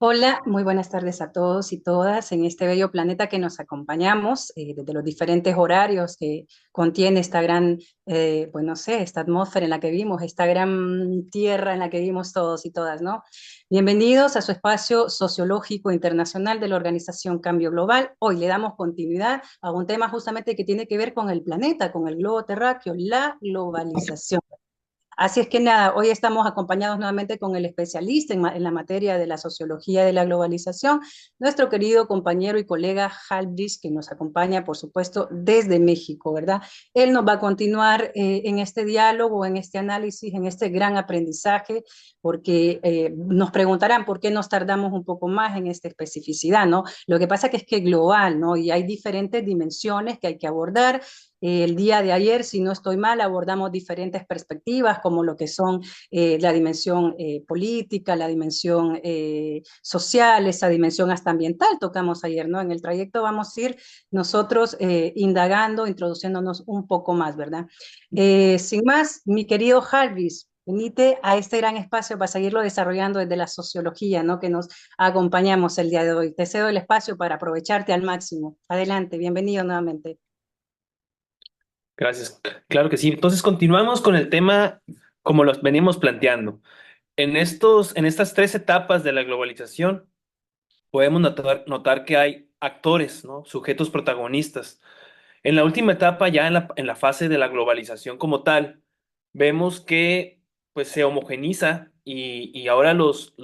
Hola, muy buenas tardes a todos y todas en este bello planeta que nos acompañamos desde los diferentes horarios que contiene esta gran, pues no sé, esta atmósfera en la que vivimos, esta gran tierra en la que vivimos todos y todas, ¿no? Bienvenidos a su espacio sociológico internacional de la Organización Cambio Global. Hoy le damos continuidad a un tema justamente que tiene que ver con el planeta, con el globo terráqueo, la globalización. Así es que nada, hoy estamos acompañados nuevamente con el especialista en la materia de la sociología de la globalización, nuestro querido compañero y colega Halbris, que nos acompaña, por supuesto, desde México, ¿verdad? Él nos va a continuar en este diálogo, en este análisis, en este gran aprendizaje, porque nos preguntarán por qué nos tardamos un poco más en esta especificidad, ¿no? Lo que pasa que es que global, ¿no? Y hay diferentes dimensiones que hay que abordar. El día de ayer, si no estoy mal, abordamos diferentes perspectivas, como lo que son la dimensión política, la dimensión social, esa dimensión hasta ambiental, tocamos ayer, ¿no? En el trayecto vamos a ir nosotros indagando, introduciéndonos un poco más, ¿verdad? Sin más, mi querido Jarvis, venite a este gran espacio para seguirlo desarrollando desde la sociología, ¿no? Que nos acompañamos el día de hoy. Te cedo el espacio para aprovecharte al máximo. Adelante, bienvenido nuevamente. Gracias. Claro que sí. Entonces continuamos con el tema como los venimos planteando. En estas tres etapas de la globalización, podemos notar que hay actores, ¿no? Sujetos protagonistas. En la última etapa, ya en la fase de la globalización como tal, vemos que pues se homogeniza y ahora los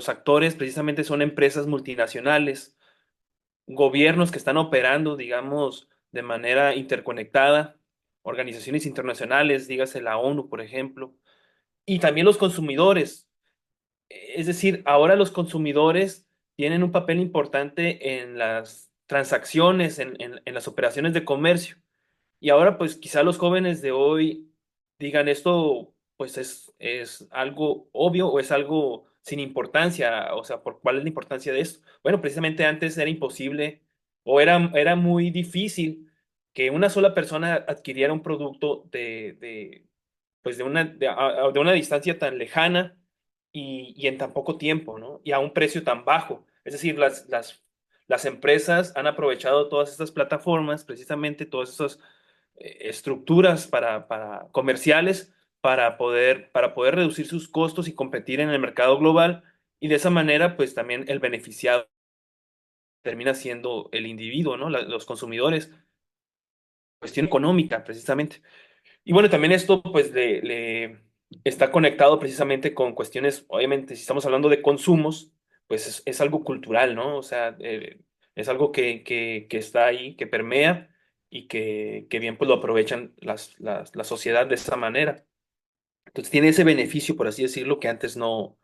actores precisamente son empresas multinacionales, gobiernos que están operando, digamos, de manera interconectada, organizaciones internacionales, dígase la ONU, por ejemplo, y también los consumidores. Es decir, ahora los consumidores tienen un papel importante en las transacciones, en las operaciones de comercio. Y ahora, pues quizá los jóvenes de hoy digan esto, pues es algo obvio o es algo sin importancia. O sea, ¿cuál es la importancia de esto? Bueno, precisamente antes era imposible o era muy difícil que una sola persona adquiriera un producto pues de una distancia tan lejana y en tan poco tiempo, ¿no? Y a un precio tan bajo. Es decir, las empresas han aprovechado todas estas plataformas, precisamente todas esas estructuras para comerciales para poder reducir sus costos y competir en el mercado global. Y de esa manera, pues también el beneficiado termina siendo el individuo, ¿no? Los consumidores, cuestión económica, precisamente. Y bueno, también esto pues le está conectado precisamente con cuestiones, obviamente, si estamos hablando de consumos, pues es algo cultural, ¿no? O sea, es algo que está ahí, que permea y que bien pues lo aprovechan la sociedad de esa manera. Entonces tiene ese beneficio, por así decirlo, que antes no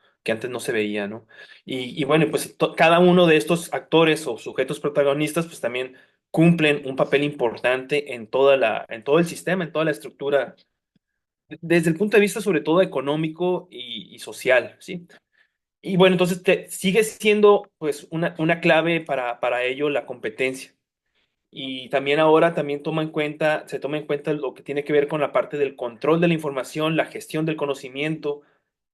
se veía, ¿no? Y bueno, pues cada uno de estos actores o sujetos protagonistas, pues también cumplen un papel importante en todo el sistema, en toda la estructura, desde el punto de vista sobre todo económico y social, ¿sí? Y bueno, entonces sigue siendo pues una clave para ello la competencia. Y también ahora también se toma en cuenta lo que tiene que ver con la parte del control de la información, la gestión del conocimiento,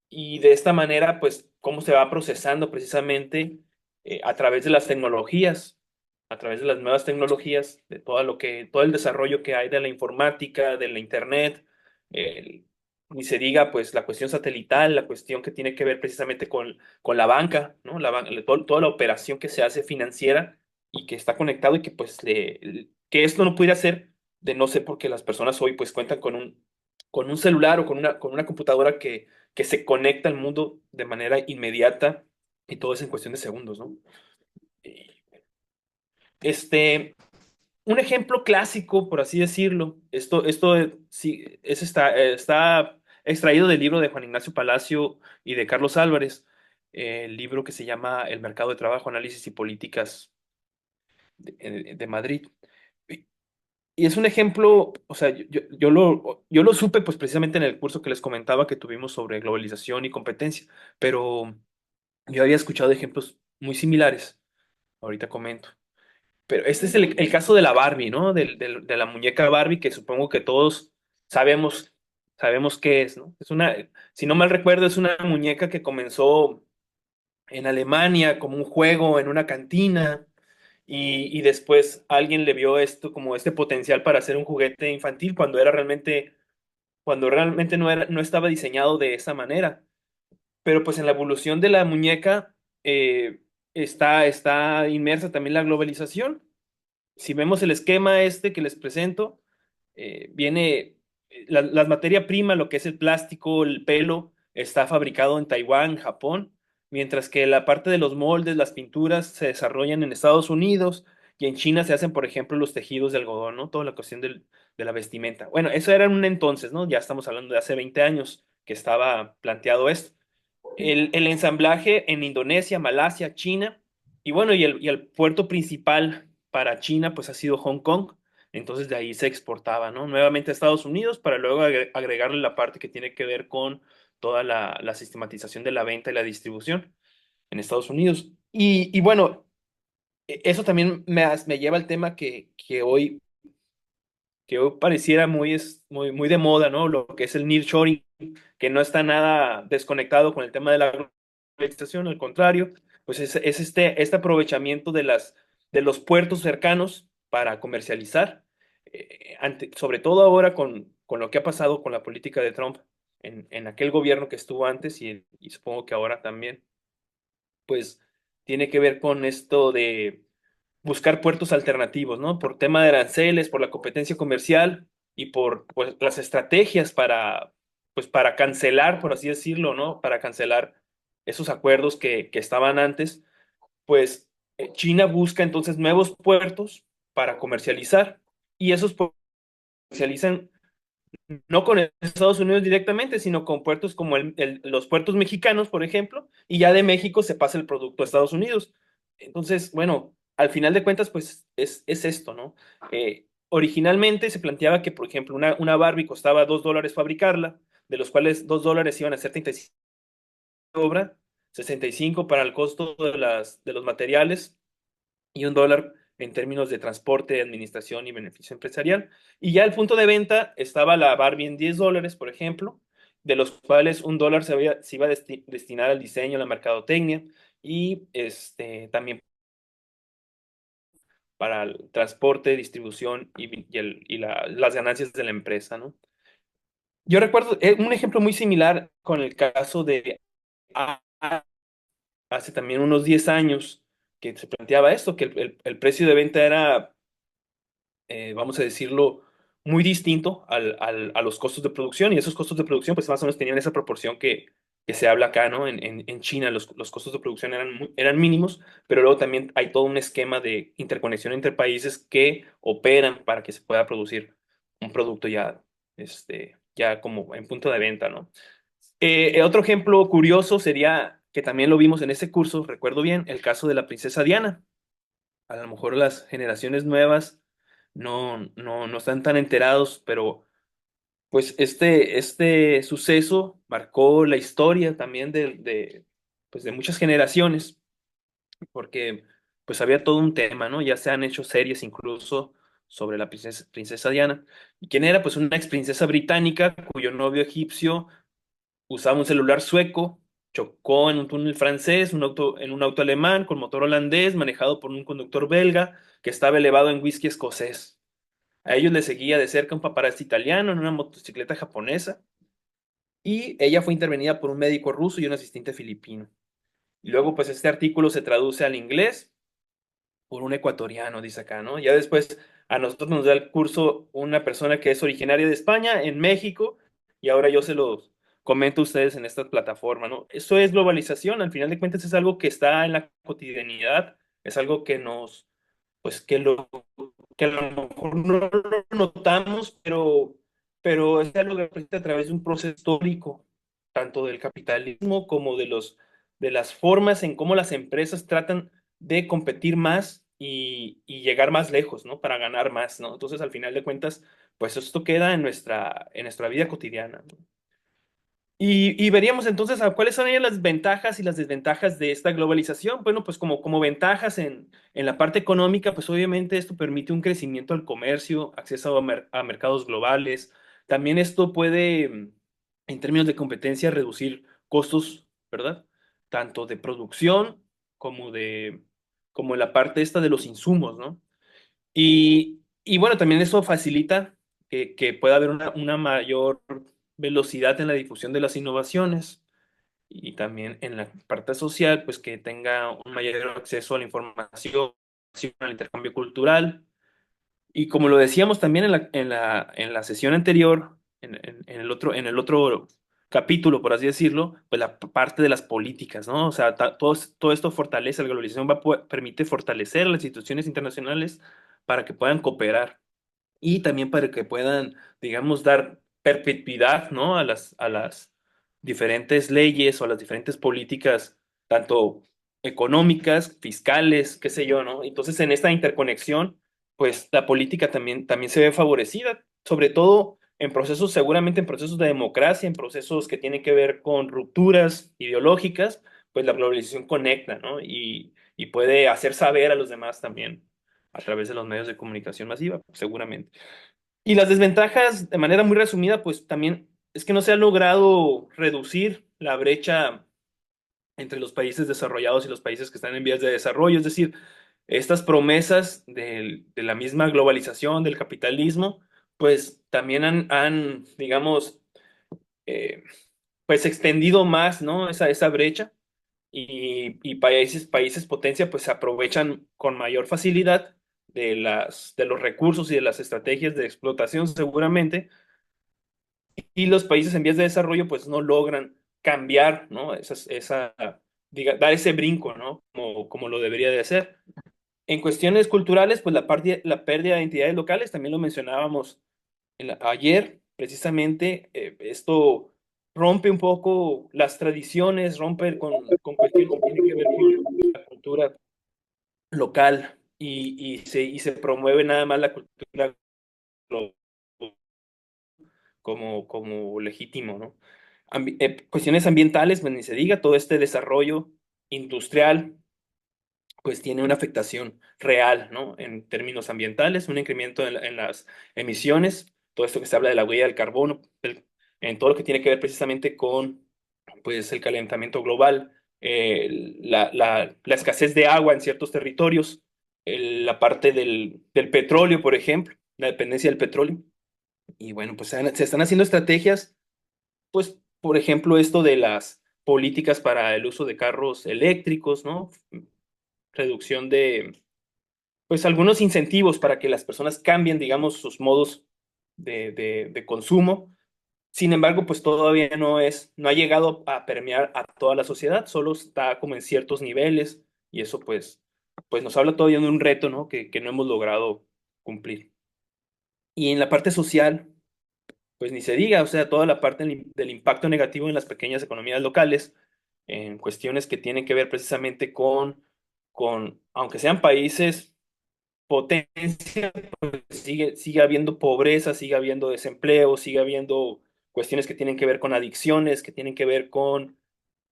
y de esta manera, pues, cómo se va procesando precisamente a través de las tecnologías, a través de las nuevas tecnologías, de todo el desarrollo que hay de la informática, de la internet, el- ni se diga, pues, la cuestión satelital, la cuestión que tiene que ver precisamente con la banca, ¿no? Toda la operación que se hace financiera y que está conectado y que, pues, que esto no pudiera ser de no ser porque las personas hoy, pues, cuentan con un celular o con una computadora que se conecta al mundo de manera inmediata y todo es en cuestión de segundos, ¿no? Y, un ejemplo clásico, por así decirlo, sí, está extraído del libro de Juan Ignacio Palacio y de Carlos Álvarez, el libro que se llama El mercado de trabajo, análisis y políticas de Madrid. Y y es un ejemplo, o sea, yo lo supe pues precisamente en el curso que les comentaba que tuvimos sobre globalización y competencia, pero yo había escuchado ejemplos muy similares, ahorita comento. Pero este es el caso de la Barbie, ¿no? De la muñeca Barbie, que supongo que todos sabemos, sabemos qué es, ¿no? Si no mal recuerdo, es una muñeca que comenzó en Alemania como un juego en una cantina y después alguien le vio esto como este potencial para hacer un juguete infantil cuando realmente no estaba diseñado de esa manera. Pero pues en la evolución de la muñeca está inmersa también la globalización. Si vemos el esquema este que les presento, viene la materia prima, lo que es el plástico, el pelo, está fabricado en Taiwán, Japón, mientras que la parte de los moldes, las pinturas se desarrollan en Estados Unidos y en China se hacen, por ejemplo, los tejidos de algodón, ¿no? Toda la cuestión de la vestimenta. Bueno, eso era en un entonces, ¿no? Ya estamos hablando de hace 20 años que estaba planteado esto. El ensamblaje en Indonesia, Malasia, China, y bueno, y el puerto principal para China, pues ha sido Hong Kong, entonces de ahí se exportaba, ¿no? Nuevamente a Estados Unidos para luego agregarle la parte que tiene que ver con toda la sistematización de la venta y la distribución en Estados Unidos. Y bueno, eso también me lleva al tema que hoy pareciera muy de moda, ¿no? Lo que es el nearshoring, que no está nada desconectado con el tema de la globalización, al contrario, pues es este aprovechamiento de los puertos cercanos para comercializar, sobre todo ahora con lo que ha pasado con la política de Trump en aquel gobierno que estuvo antes y supongo que ahora también, pues tiene que ver con esto de buscar puertos alternativos, ¿no? Por tema de aranceles, por la competencia comercial y por pues, las estrategias para cancelar, por así decirlo, ¿no? Para cancelar esos acuerdos que estaban antes, pues China busca entonces nuevos puertos para comercializar y esos comercializan no con Estados Unidos directamente, sino con puertos como los puertos mexicanos, por ejemplo, y ya de México se pasa el producto a Estados Unidos. Entonces, bueno, al final de cuentas, pues es esto, ¿no? Originalmente se planteaba que, por ejemplo, una Barbie costaba $2 fabricarla, de los cuales $2 iban a ser 35 de obra, 65 para el costo de los materiales y $1 en términos de transporte, administración y beneficio empresarial. Y ya el punto de venta estaba la Barbie en $10, por ejemplo, de los cuales $1 se iba a destinar al diseño, a la mercadotecnia y también para el transporte, distribución las ganancias de la empresa, ¿no? Yo recuerdo un ejemplo muy similar con el caso de hace también unos 10 años que se planteaba esto, que el precio de venta era vamos a decirlo, muy distinto a los costos de producción y esos costos de producción pues más o menos tenían esa proporción que se habla acá, ¿no? En China los costos de producción eran mínimos, pero luego también hay todo un esquema de interconexión entre países que operan para que se pueda producir un producto ya como en punto de venta, ¿no? Otro ejemplo curioso sería que también lo vimos en ese curso, recuerdo bien, el caso de la princesa Diana. A lo mejor las generaciones nuevas no están tan enterados, pero pues este suceso marcó la historia también pues de muchas generaciones, porque pues había todo un tema, ¿no? Ya se han hecho series incluso sobre la princesa Diana. ¿Y quién era? Pues una ex princesa británica cuyo novio egipcio usaba un celular sueco, chocó en un túnel francés, en un auto alemán con motor holandés manejado por un conductor belga que estaba elevado en whisky escocés. A ellos les seguía de cerca un paparazzi italiano en una motocicleta japonesa y ella fue intervenida por un médico ruso y un asistente filipino. Y luego, pues este artículo se traduce al inglés por un ecuatoriano, dice acá, ¿no? Ya después a nosotros nos da el curso una persona que es originaria de España, en México, y ahora yo se los comento a ustedes en esta plataforma, ¿no? Eso es globalización, al final de cuentas es algo que está en la cotidianidad, es algo pues que a lo mejor no lo notamos, pero es algo que se a través de un proceso histórico, tanto del capitalismo como de las formas en cómo las empresas tratan de competir más y llegar más lejos, ¿no? Para ganar más, ¿no? Entonces, al final de cuentas, pues esto queda en nuestra vida cotidiana, ¿no? Y veríamos entonces cuáles son las ventajas y las desventajas de esta globalización. Bueno, pues como ventajas en la parte económica, pues obviamente esto permite un crecimiento al comercio, acceso a mercados globales. También esto puede, en términos de competencia, reducir costos, ¿verdad? tanto de producción como como en la parte esta de los insumos, ¿no? Y bueno, también eso facilita que pueda haber una mayor velocidad en la difusión de las innovaciones y también en la parte social, pues que tenga un mayor acceso a la información, al intercambio cultural. Y como lo decíamos también en la sesión anterior, en el otro capítulo, por así decirlo, pues la parte de las políticas, ¿no? O sea, todo esto fortalece, la globalización permite fortalecer a las instituciones internacionales para que puedan cooperar y también para que puedan, digamos, dar perpetuidad, ¿no? A las diferentes leyes o a las diferentes políticas, tanto económicas, fiscales, qué sé yo, ¿no? Entonces, en esta interconexión, pues la política también se ve favorecida, sobre todo en procesos, seguramente en procesos de democracia, en procesos que tienen que ver con rupturas ideológicas, pues la globalización conecta, ¿no? Y puede hacer saber a los demás también a través de los medios de comunicación masiva, seguramente. Y las desventajas, de manera muy resumida, pues también es que no se ha logrado reducir la brecha entre los países desarrollados y los países que están en vías de desarrollo. Es decir, estas promesas de la misma globalización, del capitalismo, pues también digamos, eh, pues extendido más, ¿no? Esa brecha y países potencia pues se aprovechan con mayor facilidad de los recursos y de las estrategias de explotación seguramente, y los países en vías de desarrollo pues no logran cambiar, ¿no? Dar ese brinco, ¿no? Como lo debería de hacer. En cuestiones culturales, pues la pérdida de identidades locales, también lo mencionábamos ayer, precisamente, esto rompe un poco las tradiciones, rompe con cuestiones que tienen que ver con la cultura local y se promueve nada más la cultura global como legítimo, ¿no? Cuestiones ambientales, pues ni se diga, todo este desarrollo industrial, pues tiene una afectación real, ¿no? En términos ambientales, un incremento en las emisiones, todo esto que se habla de la huella del carbono, en todo lo que tiene que ver precisamente con, pues, el calentamiento global, la escasez de agua en ciertos territorios, la parte del petróleo, por ejemplo, la dependencia del petróleo. Y bueno, pues se están haciendo estrategias, pues, por ejemplo, esto de las políticas para el uso de carros eléctricos, ¿no? Reducción pues, algunos incentivos para que las personas cambien, digamos, sus modos de consumo. Sin embargo, pues todavía no ha llegado a permear a toda la sociedad, solo está como en ciertos niveles y eso pues nos habla todavía de un reto, ¿no? Que no hemos logrado cumplir. Y en la parte social, pues ni se diga, o sea, toda la parte del impacto negativo en las pequeñas economías locales, en cuestiones que tienen que ver precisamente aunque sean países potencia, pues sigue habiendo pobreza, sigue habiendo desempleo, sigue habiendo cuestiones que tienen que ver con adicciones, que tienen que ver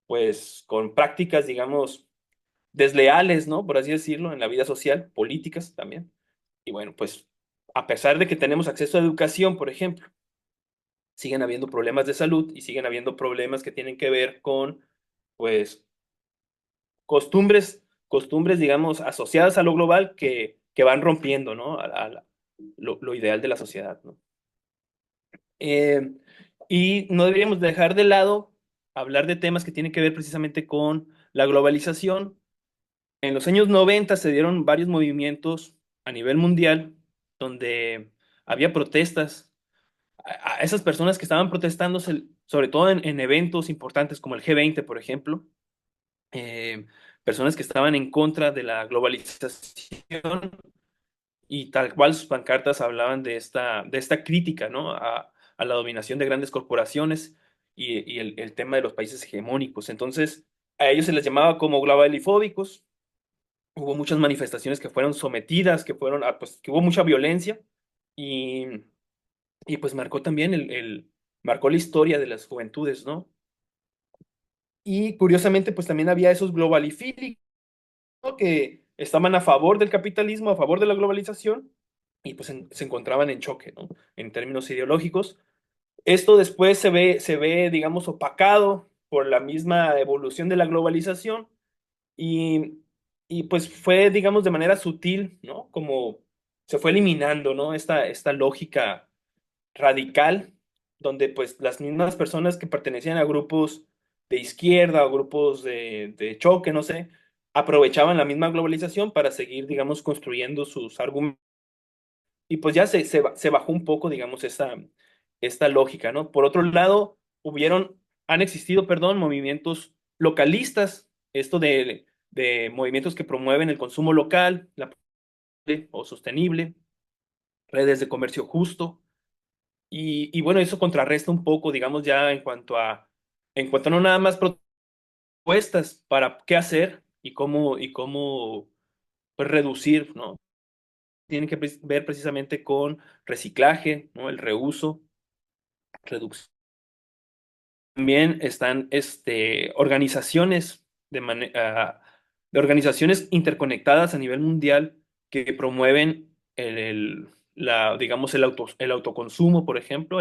pues, con prácticas, digamos, desleales, ¿no? Por así decirlo, en la vida social, políticas también. Y bueno, pues, a pesar de que tenemos acceso a educación, por ejemplo, siguen habiendo problemas de salud y siguen habiendo problemas que tienen que ver con, pues, costumbres, digamos, asociadas a lo global que van rompiendo, ¿no? Lo ideal de la sociedad, ¿no? Eh, y no deberíamos dejar de lado hablar de temas que tienen que ver precisamente con la globalización. En los años 90 se dieron varios movimientos a nivel mundial donde había protestas. A esas personas que estaban protestando, sobre todo en eventos importantes como el G20, por ejemplo, eh, personas que estaban en contra de la globalización y tal cual sus pancartas hablaban de esta crítica, ¿no? A la dominación de grandes corporaciones y el tema de los países hegemónicos. Entonces, a ellos se les llamaba como globalifóbicos. Hubo muchas manifestaciones que fueron sometidas, pues, que hubo mucha violencia y, y pues marcó también marcó la historia de las juventudes, ¿no? Y curiosamente, pues también había esos globalifílicos que estaban a favor del capitalismo, a favor de la globalización, y pues se encontraban en choque, ¿no? En términos ideológicos. Esto después se ve, digamos, opacado por la misma evolución de la globalización y, y pues fue, digamos, de manera sutil, ¿no? Como se fue eliminando, ¿no? Esta lógica radical, donde pues las mismas personas que pertenecían a grupos de izquierda o grupos de choque, no sé, aprovechaban la misma globalización para seguir, digamos, construyendo sus argumentos. Y pues ya se bajó un poco, digamos, esta lógica, ¿no? Por otro lado, han existido, perdón, movimientos localistas, esto de movimientos que promueven el consumo local, o sostenible, redes de comercio justo. Y bueno, eso contrarresta un poco, digamos, ya en cuanto a no nada más propuestas para qué hacer y cómo pues, reducir, ¿no? Tienen que ver precisamente con reciclaje, ¿no? El reuso, reducción. También están organizaciones de organizaciones interconectadas a nivel mundial que promueven digamos, el autoconsumo, por ejemplo,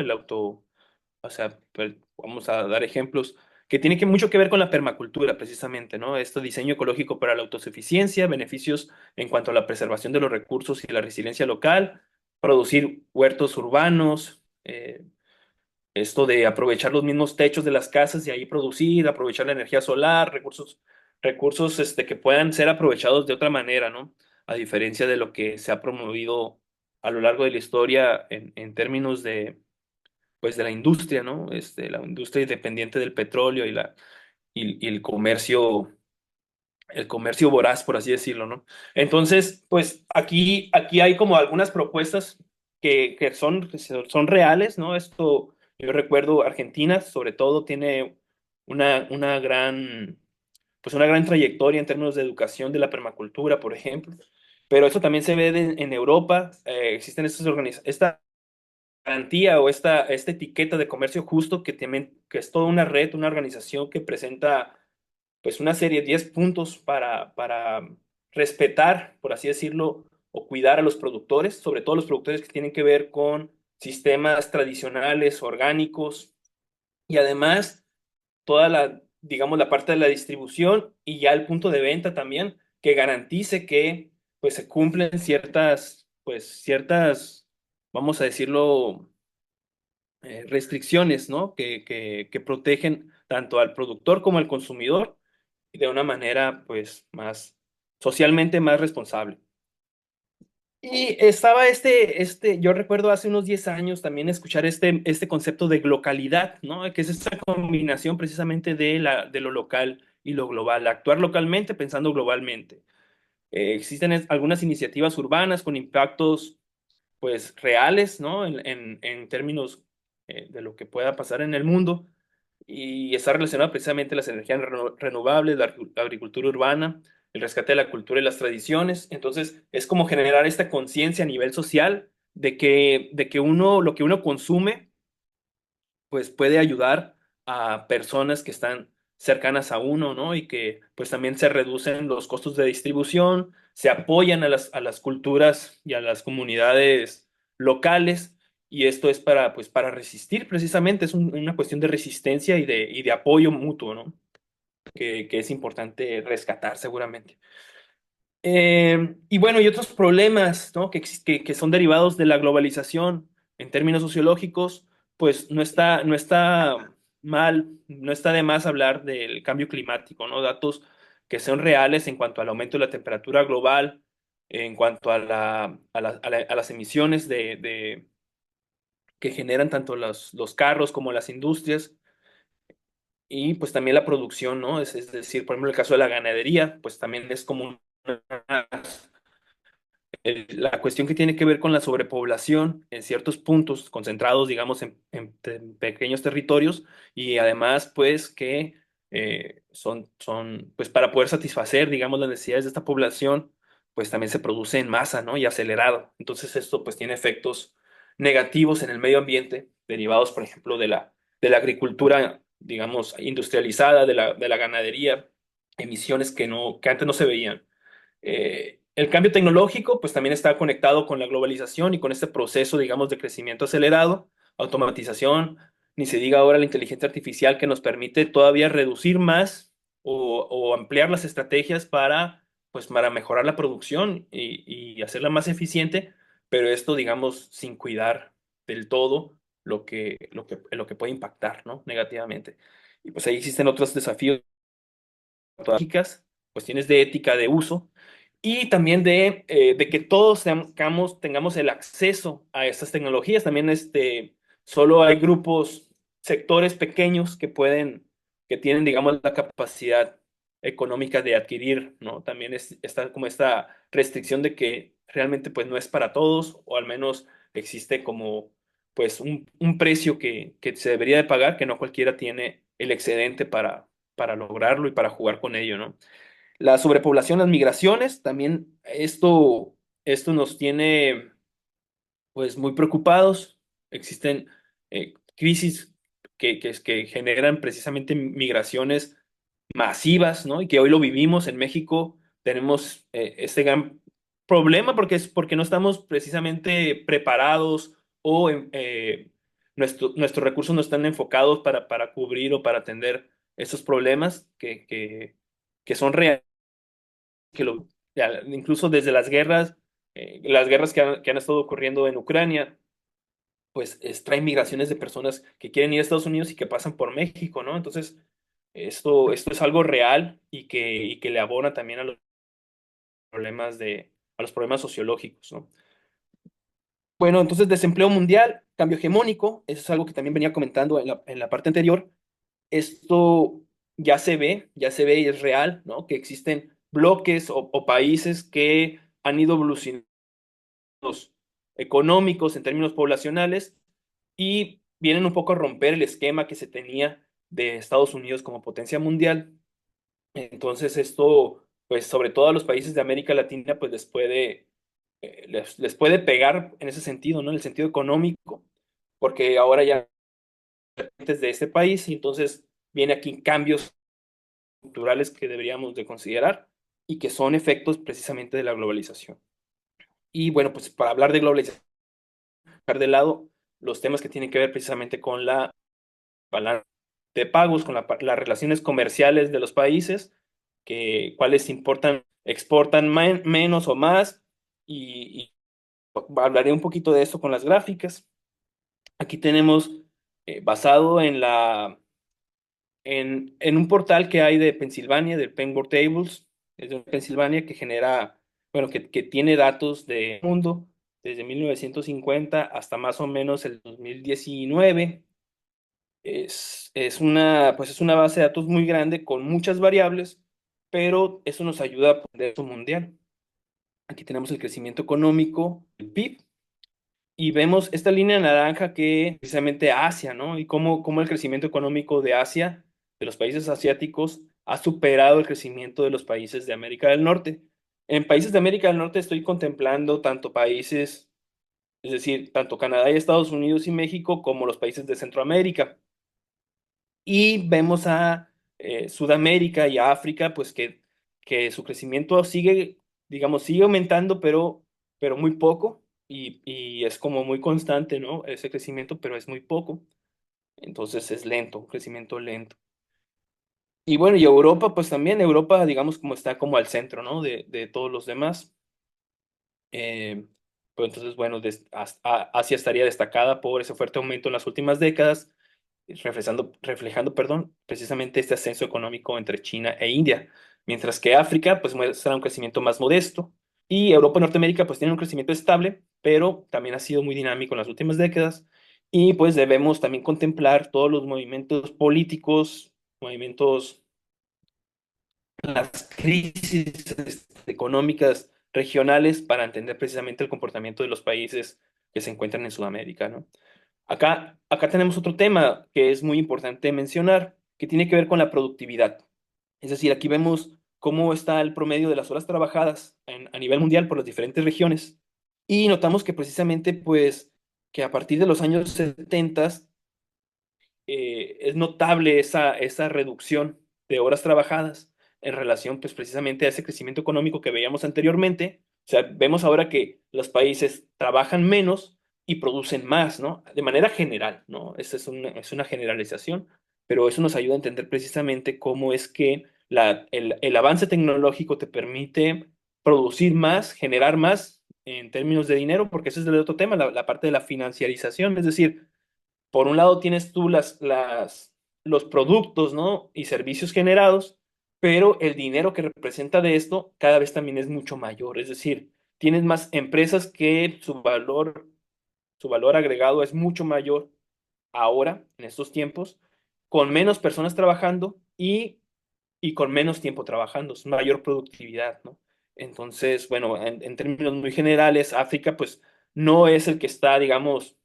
o sea, pues, vamos a dar ejemplos que tienen mucho que ver con la permacultura, precisamente, ¿no? Diseño ecológico para la autosuficiencia, beneficios en cuanto a la preservación de los recursos y la resiliencia local, producir huertos urbanos, esto de aprovechar los mismos techos de las casas y ahí producir, aprovechar la energía solar, recursos que puedan ser aprovechados de otra manera, ¿no? A diferencia de lo que se ha promovido a lo largo de la historia en términos pues de la industria, ¿no? La industria independiente del petróleo y el comercio voraz, por así decirlo, ¿no? Entonces, pues aquí hay como algunas propuestas que son reales, ¿no? Yo recuerdo Argentina, sobre todo, tiene una gran trayectoria en términos de educación de la permacultura, por ejemplo. Pero eso también se ve en Europa. Existen esta garantía o esta etiqueta de comercio justo que es toda una red, una organización que presenta pues una serie de 10 puntos para respetar, por así decirlo, o cuidar a los productores, sobre todo los productores que tienen que ver con sistemas tradicionales, orgánicos, y además digamos, la parte de la distribución y ya el punto de venta también, que garantice que pues se cumplen ciertas, vamos a decirlo, restricciones, ¿no? Que protegen tanto al productor como al consumidor de una manera, pues, socialmente más responsable. Y estaba yo recuerdo hace unos 10 años también escuchar este concepto de localidad, ¿no? Que es esta combinación precisamente de lo local y lo global, actuar localmente pensando globalmente. Existen algunas iniciativas urbanas con impactos pues reales, ¿no? En términos de lo que pueda pasar en el mundo y está relacionado precisamente a las energías renovables, la agricultura urbana, el rescate de la cultura y las tradiciones. Entonces, es como generar esta conciencia a nivel social de que lo que uno consume pues puede ayudar a personas que están cercanas a uno, ¿no? Y que pues también se reducen los costos de distribución, se apoyan a las culturas y a las comunidades locales, y esto es para resistir precisamente, es una cuestión de resistencia y de apoyo mutuo, ¿no? Que es importante rescatar seguramente. Y bueno, y otros problemas, ¿no? que son derivados de la globalización en términos sociológicos, pues no está mal, no está de más hablar del cambio climático, ¿no? Datos que son reales en cuanto al aumento de la temperatura global, en cuanto a las emisiones que generan tanto los carros como las industrias, y pues también la producción, ¿no? Es decir, por ejemplo, el caso de la ganadería, pues también es como la cuestión que tiene que ver con la sobrepoblación en ciertos puntos concentrados, digamos, en pequeños territorios, y además, pues, que pues, para poder satisfacer, digamos, las necesidades de esta población, pues también se produce en masa, ¿no? Y acelerado. Entonces, esto, pues, tiene efectos negativos en el medio ambiente, derivados, por ejemplo, de la agricultura, digamos, industrializada, de la ganadería, emisiones que antes no se veían. El cambio tecnológico, pues también está conectado con la globalización y con este proceso, digamos, de crecimiento acelerado, automatización. ni se diga ahora la inteligencia artificial que nos permite todavía reducir más o ampliar las estrategias para, pues, para mejorar la producción y hacerla más eficiente, pero esto, digamos, sin cuidar del todo lo que puede impactar, ¿no? Negativamente. Y pues ahí existen otros desafíos tecnológicas, cuestiones de ética de uso y también de que todos tengamos el acceso a estas tecnologías. También solo hay grupos, sectores pequeños que tienen, digamos, la capacidad económica de adquirir, ¿no? También está como esta restricción de que realmente pues no es para todos, o al menos existe como pues un precio que se debería de pagar, que no cualquiera tiene el excedente para lograrlo y para jugar con ello, ¿no? La sobrepoblación, las migraciones, también esto nos tiene pues muy preocupados. Existen crisis que generan precisamente migraciones masivas, ¿no? Y que hoy lo vivimos en México. Tenemos este gran problema porque no estamos precisamente preparados o nuestros recursos no están enfocados para cubrir o para atender estos problemas que son reales, incluso desde las guerras que han estado ocurriendo en Ucrania, pues traen migraciones de personas que quieren ir a Estados Unidos y que pasan por México, ¿no? Entonces, esto es algo real y que le abona también a los problemas sociológicos, ¿no? Bueno, entonces desempleo mundial, cambio hegemónico, eso es algo que también venía comentando en la parte anterior. Esto ya se ve y es real, ¿no? Que existen bloques o países que han ido evolucionando económicos en términos poblacionales y vienen un poco a romper el esquema que se tenía de Estados Unidos como potencia mundial. Entonces esto, pues sobre todo a los países de América Latina, pues les puede pegar en ese sentido, ¿no? En el sentido económico, porque ahora ya de este país y entonces viene aquí cambios culturales que deberíamos de considerar y que son efectos precisamente de la globalización. Y bueno, pues para hablar de globalización, dejar de lado los temas que tienen que ver precisamente con la balanza de pagos, con las relaciones comerciales de los países, cuáles importan, exportan menos o más, y hablaré un poquito de eso con las gráficas. Aquí tenemos basado en un portal que hay de Pensilvania, del Penn World Tables, es de Pensilvania, que genera, bueno, que tiene datos del mundo desde 1950 hasta más o menos el 2019. Pues es una base de datos muy grande con muchas variables, pero eso nos ayuda a poner eso mundial. Aquí tenemos el crecimiento económico, el PIB, y vemos esta línea naranja que precisamente Asia, ¿no? Y cómo el crecimiento económico de Asia, de los países asiáticos, ha superado el crecimiento de los países de América del Norte. En países de América del Norte estoy contemplando tanto países, es decir, tanto Canadá y Estados Unidos y México, como los países de Centroamérica. Y vemos a Sudamérica y a África, pues que su crecimiento sigue, digamos, sigue aumentando, pero muy poco, y es como muy constante, ¿no? Ese crecimiento, pero es muy poco. Entonces es lento, un crecimiento lento. Y bueno, y Europa, pues también Europa, digamos, como está como al centro, ¿no? De todos los demás. Eh, pues entonces, bueno, Asia estaría destacada por ese fuerte aumento en las últimas décadas, reflejando, perdón, precisamente este ascenso económico entre China e India, mientras que África pues muestra un crecimiento más modesto y Europa y Norteamérica pues tienen un crecimiento estable, pero también ha sido muy dinámico en las últimas décadas y pues debemos también contemplar todos los movimientos políticos, movimientos, las crisis económicas regionales para entender precisamente el comportamiento de los países que se encuentran en Sudamérica, ¿no? Acá tenemos otro tema que es muy importante mencionar, que tiene que ver con la productividad. Es decir, aquí vemos cómo está el promedio de las horas trabajadas a nivel mundial por las diferentes regiones y notamos que precisamente, pues, que a partir de los años 70 es notable esa reducción de horas trabajadas en relación, pues, precisamente a ese crecimiento económico que veíamos anteriormente. O sea, vemos ahora que los países trabajan menos y producen más, ¿no? De manera general, ¿no? Esta es una generalización, pero eso nos ayuda a entender precisamente cómo es que el avance tecnológico te permite producir más, generar más en términos de dinero, porque ese es el otro tema, la parte de la financiarización, es decir, por un lado tienes tú los productos, ¿no? Y servicios generados, pero el dinero que representa de esto cada vez también es mucho mayor. Es decir, tienes más empresas que su valor agregado es mucho mayor ahora, en estos tiempos, con menos personas trabajando y con menos tiempo trabajando, es mayor productividad, ¿no? Entonces, bueno, en términos muy generales, África, pues, no es el que está, digamos,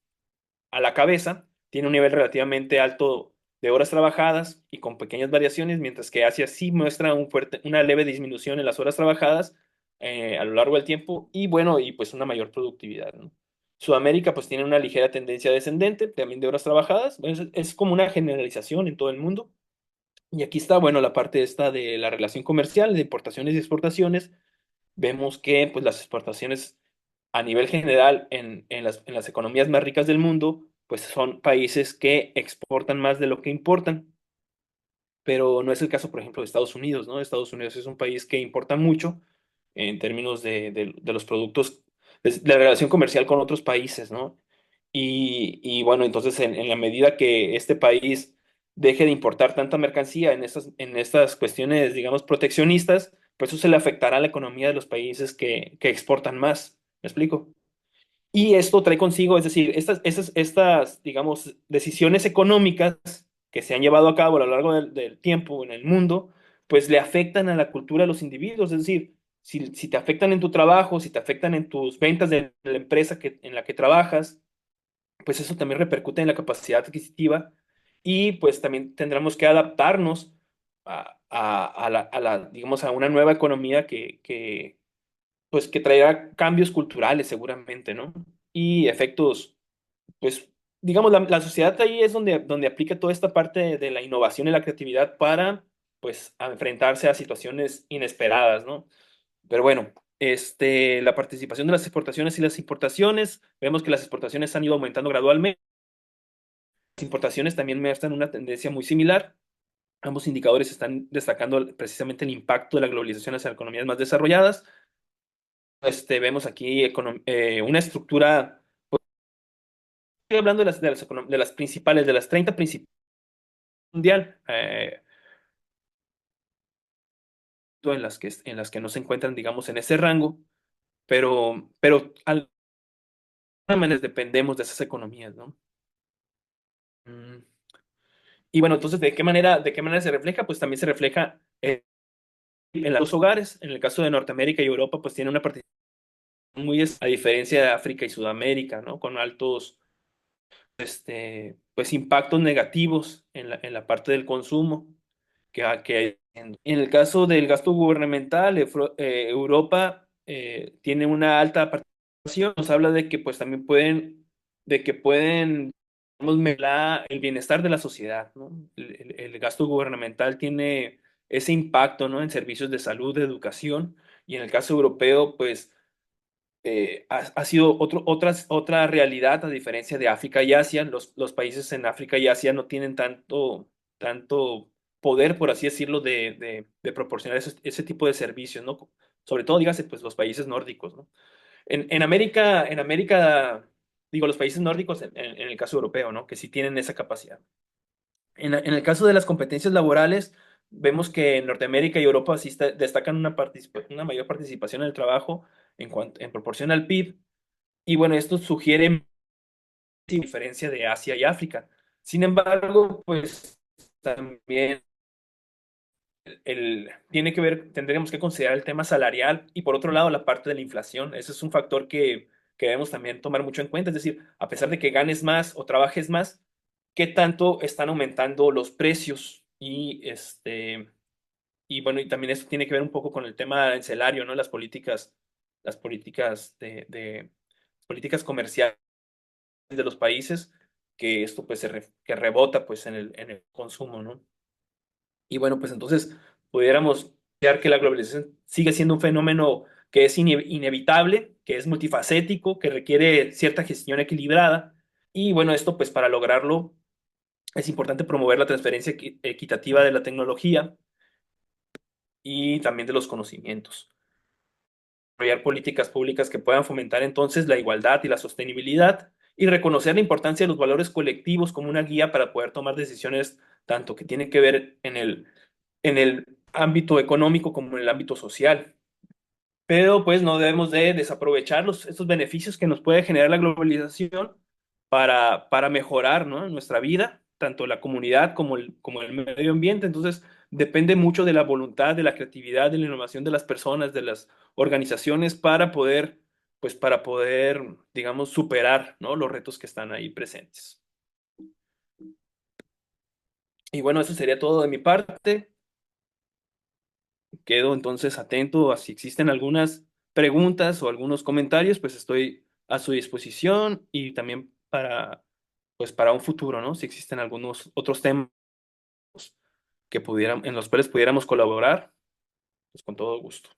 a la cabeza, tiene un nivel relativamente alto de horas trabajadas y con pequeñas variaciones, mientras que Asia sí muestra una leve disminución en las horas trabajadas a lo largo del tiempo y bueno, y pues una mayor productividad, ¿no? Sudamérica pues tiene una ligera tendencia descendente, también de horas trabajadas, es como una generalización en todo el mundo. Y aquí está, bueno, la parte esta de la relación comercial, de importaciones y exportaciones. Vemos que pues las exportaciones a nivel general en las economías más ricas del mundo, pues son países que exportan más de lo que importan, pero no es el caso, por ejemplo, de Estados Unidos, ¿no? Estados Unidos es un país que importa mucho en términos de los productos, de la relación comercial con otros países, ¿no? Y bueno, entonces en la medida que este país deje de importar tanta mercancía en estas cuestiones, digamos, proteccionistas, pues eso se le afectará a la economía de los países que exportan más. ¿Me explico? Y esto trae consigo, es decir, estas, digamos, decisiones económicas que se han llevado a cabo a lo largo del tiempo en el mundo, pues le afectan a la cultura de los individuos. Es decir, si te afectan en tu trabajo, si te afectan en tus ventas de la empresa en la que trabajas, pues eso también repercute en la capacidad adquisitiva y pues también tendremos que adaptarnos digamos, a una nueva economía pues que traerá cambios culturales seguramente, ¿no? Y efectos, pues, digamos, la sociedad ahí es donde aplica toda esta parte de la innovación y la creatividad para, pues, a enfrentarse a situaciones inesperadas, ¿no? Pero bueno, la participación de las exportaciones y las importaciones, vemos que las exportaciones han ido aumentando gradualmente, las importaciones también muestran una tendencia muy similar. Ambos indicadores están destacando precisamente el impacto de la globalización hacia economías más desarrolladas. Vemos aquí una estructura, estoy hablando de las principales, de las 30 principales mundial, en las que no se encuentran, digamos, en ese rango, pero al menos dependemos de esas economías, ¿no? Mm, Y bueno, entonces, de qué manera se refleja? Pues también se refleja en los hogares. En el caso de Norteamérica y Europa, pues tiene una participación a diferencia de África y Sudamérica, ¿no? Con altos, pues impactos negativos en la parte del consumo que hay. En el caso del gasto gubernamental, Europa tiene una alta participación. Nos habla de que pues también de que pueden, digamos, mejorar el bienestar de la sociedad, ¿no? El gasto gubernamental tiene ese impacto, ¿no? En servicios de salud, de educación, y en el caso europeo, pues ha sido otra realidad a diferencia de África y Asia. Los países en África y Asia no tienen tanto poder, por así decirlo, de proporcionar ese tipo de servicios, ¿no? Sobre todo, dígase, pues los países nórdicos, ¿no? En América, digo, los países nórdicos en el caso europeo, ¿no? Que sí tienen esa capacidad. En el caso de las competencias laborales, vemos que en Norteamérica y Europa sí destacan una mayor participación en el trabajo en proporción al PIB. Y bueno, esto sugiere diferencia de Asia y África. Sin embargo, pues también tiene que ver, tendríamos que considerar el tema salarial y por otro lado la parte de la inflación. Ese es un factor que debemos también tomar mucho en cuenta. Es decir, a pesar de que ganes más o trabajes más, ¿qué tanto están aumentando los precios? Y bueno, y también esto tiene que ver un poco con el tema arancelario, ¿no? Las políticas políticas comerciales de los países, que esto pues que rebota pues en el consumo, ¿no? Y bueno, pues entonces pudiéramos ver que la globalización sigue siendo un fenómeno que es inevitable, que es multifacético, que requiere cierta gestión equilibrada. Y bueno, esto pues para lograrlo es importante promover la transferencia equitativa de la tecnología y también de los conocimientos. Desarrollar políticas públicas que puedan fomentar entonces la igualdad y la sostenibilidad y reconocer la importancia de los valores colectivos como una guía para poder tomar decisiones tanto que tienen que ver en el ámbito económico como en el ámbito social. Pero pues no debemos de desaprovechar estos beneficios que nos puede generar la globalización para mejorar, ¿no? Nuestra vida, tanto la comunidad como el medio ambiente. Entonces, depende mucho de la voluntad, de la creatividad, de la innovación de las personas, de las organizaciones para poder, digamos, superar, ¿no? Los retos que están ahí presentes. Y bueno, eso sería todo de mi parte. Quedo entonces atento a si existen algunas preguntas o algunos comentarios, pues estoy a su disposición y también pues para un futuro, ¿no? Si existen algunos otros temas en los cuales pudiéramos colaborar, pues con todo gusto.